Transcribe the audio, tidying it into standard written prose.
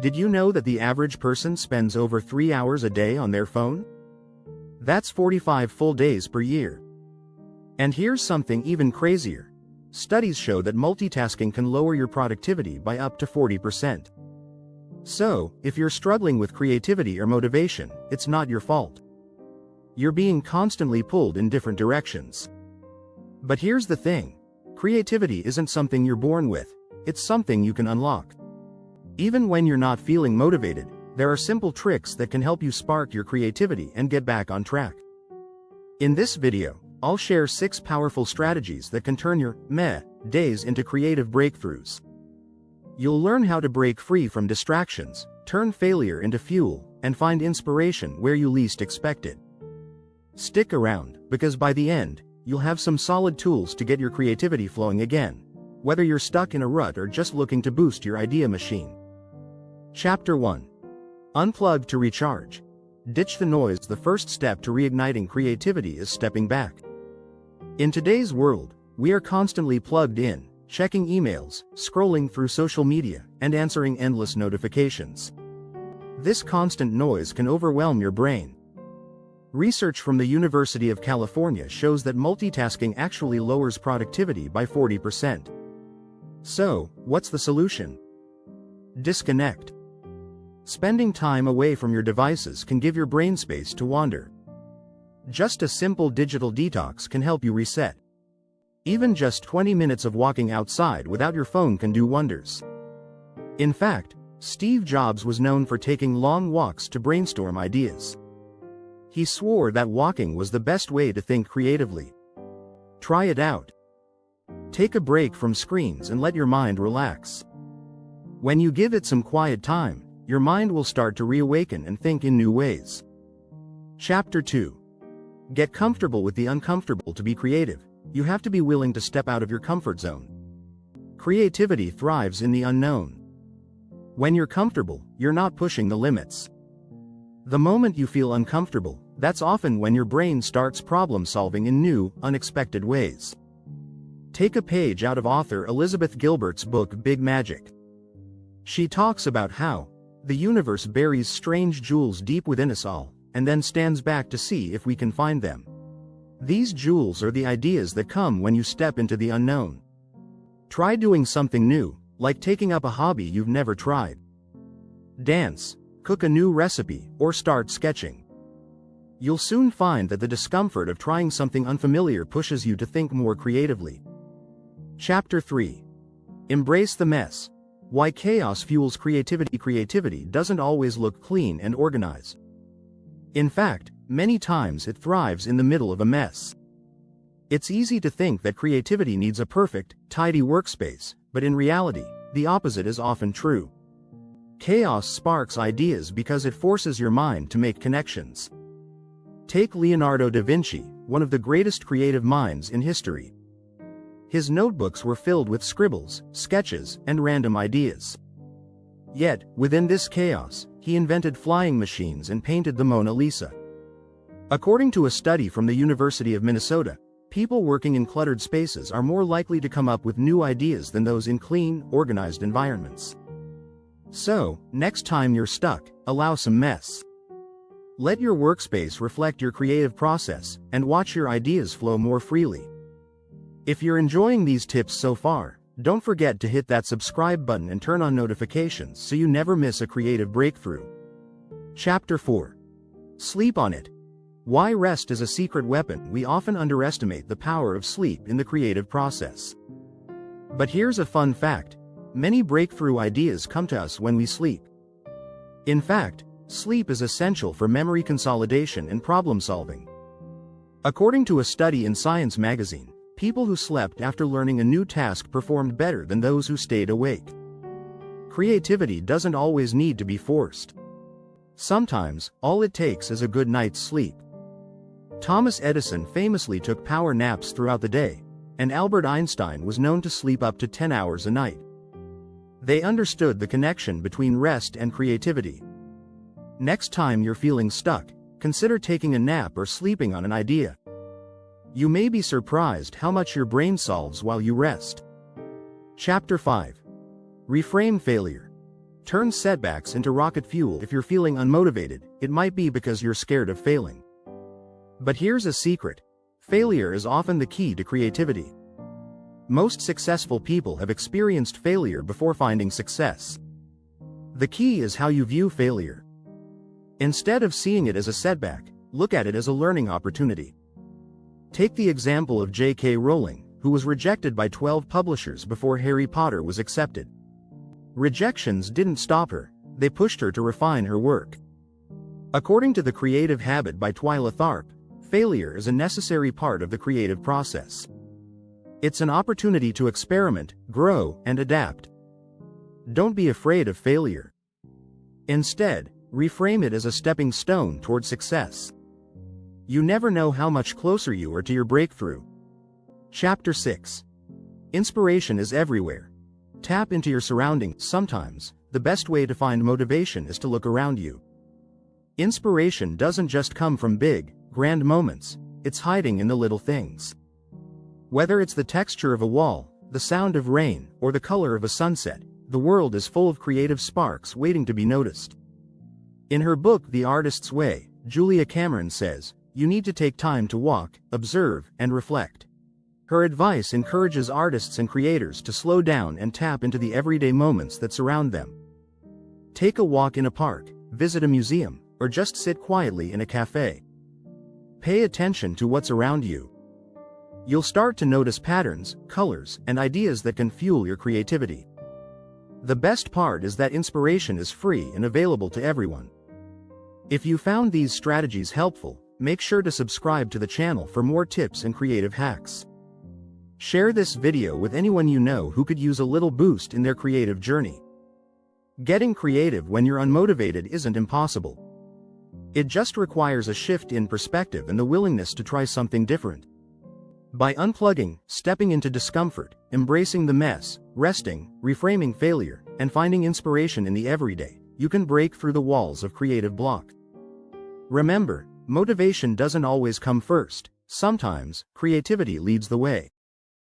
Did you know that the average person spends over 3 hours a day on their phone? That's 45 full days per year. And here's something even crazier. Studies show that multitasking can lower your productivity by up to 40%. So, if you're struggling with creativity or motivation, it's not your fault. You're being constantly pulled in different directions. But here's the thing. Creativity isn't something you're born with, it's something you can unlock. Even when you're not feeling motivated, there are simple tricks that can help you spark your creativity and get back on track. In this video, I'll share 6 powerful strategies that can turn your meh days into creative breakthroughs. You'll learn how to break free from distractions, turn failure into fuel, and find inspiration where you least expect it. Stick around, because by the end, you'll have some solid tools to get your creativity flowing again, whether you're stuck in a rut or just looking to boost your idea machine. Chapter 1. Unplug to recharge. Ditch the noise. The first step to reigniting creativity is stepping back. In today's world, we are constantly plugged in, checking emails, scrolling through social media, and answering endless notifications. This constant noise can overwhelm your brain. Research from the University of California shows that multitasking actually lowers productivity by 40%. So, what's the solution? Disconnect. Spending time away from your devices can give your brain space to wander. Just a simple digital detox can help you reset. Even just 20 minutes of walking outside without your phone can do wonders. In fact, Steve Jobs was known for taking long walks to brainstorm ideas. He swore that walking was the best way to think creatively. Try it out. Take a break from screens and let your mind relax. When you give it some quiet time, your mind will start to reawaken and think in new ways. Chapter 2. Get comfortable with the uncomfortable. To be creative, you have to be willing to step out of your comfort zone. Creativity thrives in the unknown. When you're comfortable, you're not pushing the limits. The moment you feel uncomfortable, that's often when your brain starts problem solving in new, unexpected ways. Take a page out of author Elizabeth Gilbert's book Big Magic. She talks about how the universe buries strange jewels deep within us all, and then stands back to see if we can find them. These jewels are the ideas that come when you step into the unknown. Try doing something new, like taking up a hobby you've never tried. Dance, cook a new recipe, or start sketching. You'll soon find that the discomfort of trying something unfamiliar pushes you to think more creatively. Chapter 3. Embrace the mess. Why chaos fuels creativity. Creativity doesn't always look clean and organized. In fact, many times it thrives in the middle of a mess. It's easy to think that creativity needs a perfect, tidy workspace, but in reality, the opposite is often true. Chaos sparks ideas because it forces your mind to make connections. Take Leonardo da Vinci, one of the greatest creative minds in history. His notebooks were filled with scribbles, sketches, and random ideas. Yet, within this chaos, he invented flying machines and painted the Mona Lisa. According to a study from the University of Minnesota, people working in cluttered spaces are more likely to come up with new ideas than those in clean, organized environments. So, next time you're stuck, allow some mess. Let your workspace reflect your creative process, and watch your ideas flow more freely. If you're enjoying these tips so far, don't forget to hit that subscribe button and turn on notifications so you never miss a creative breakthrough. Chapter 4. Sleep on it. Why rest is a secret weapon. We often underestimate the power of sleep in the creative process. But here's a fun fact. Many breakthrough ideas come to us when we sleep. In fact, sleep is essential for memory consolidation and problem solving. According to a study in Science magazine, people who slept after learning a new task performed better than those who stayed awake. Creativity doesn't always need to be forced. Sometimes, all it takes is a good night's sleep. Thomas Edison famously took power naps throughout the day, and Albert Einstein was known to sleep up to 10 hours a night. They understood the connection between rest and creativity. Next time you're feeling stuck, consider taking a nap or sleeping on an idea. You may be surprised how much your brain solves while you rest. Chapter 5. Reframe failure. Turn setbacks into rocket fuel. If you're feeling unmotivated, it might be because you're scared of failing. But here's a secret. Failure is often the key to creativity. Most successful people have experienced failure before finding success. The key is how you view failure. Instead of seeing it as a setback, look at it as a learning opportunity. Take the example of J.K. Rowling, who was rejected by 12 publishers before Harry Potter was accepted. Rejections didn't stop her, they pushed her to refine her work. According to The Creative Habit by Twyla Tharp, failure is a necessary part of the creative process. It's an opportunity to experiment, grow, and adapt. Don't be afraid of failure. Instead, reframe it as a stepping stone toward success. You never know how much closer you are to your breakthrough. Chapter 6. Inspiration is everywhere. Tap into your surroundings. Sometimes, the best way to find motivation is to look around you. Inspiration doesn't just come from big, grand moments, it's hiding in the little things. Whether it's the texture of a wall, the sound of rain, or the color of a sunset, the world is full of creative sparks waiting to be noticed. In her book The Artist's Way, Julia Cameron says, "You need to take time to walk, observe, and reflect." Her advice encourages artists and creators to slow down and tap into the everyday moments that surround them. Take a walk in a park, visit a museum, or just sit quietly in a cafe. Pay attention to what's around you. You'll start to notice patterns, colors, and ideas that can fuel your creativity. The best part is that inspiration is free and available to everyone. If you found these strategies helpful, make sure to subscribe to the channel for more tips and creative hacks. Share this video with anyone you know who could use a little boost in their creative journey. Getting creative when you're unmotivated isn't impossible. It just requires a shift in perspective and the willingness to try something different. By unplugging, stepping into discomfort, embracing the mess, resting, reframing failure, and finding inspiration in the everyday, you can break through the walls of creative block. Remember, motivation doesn't always come first. Sometimes, creativity leads the way.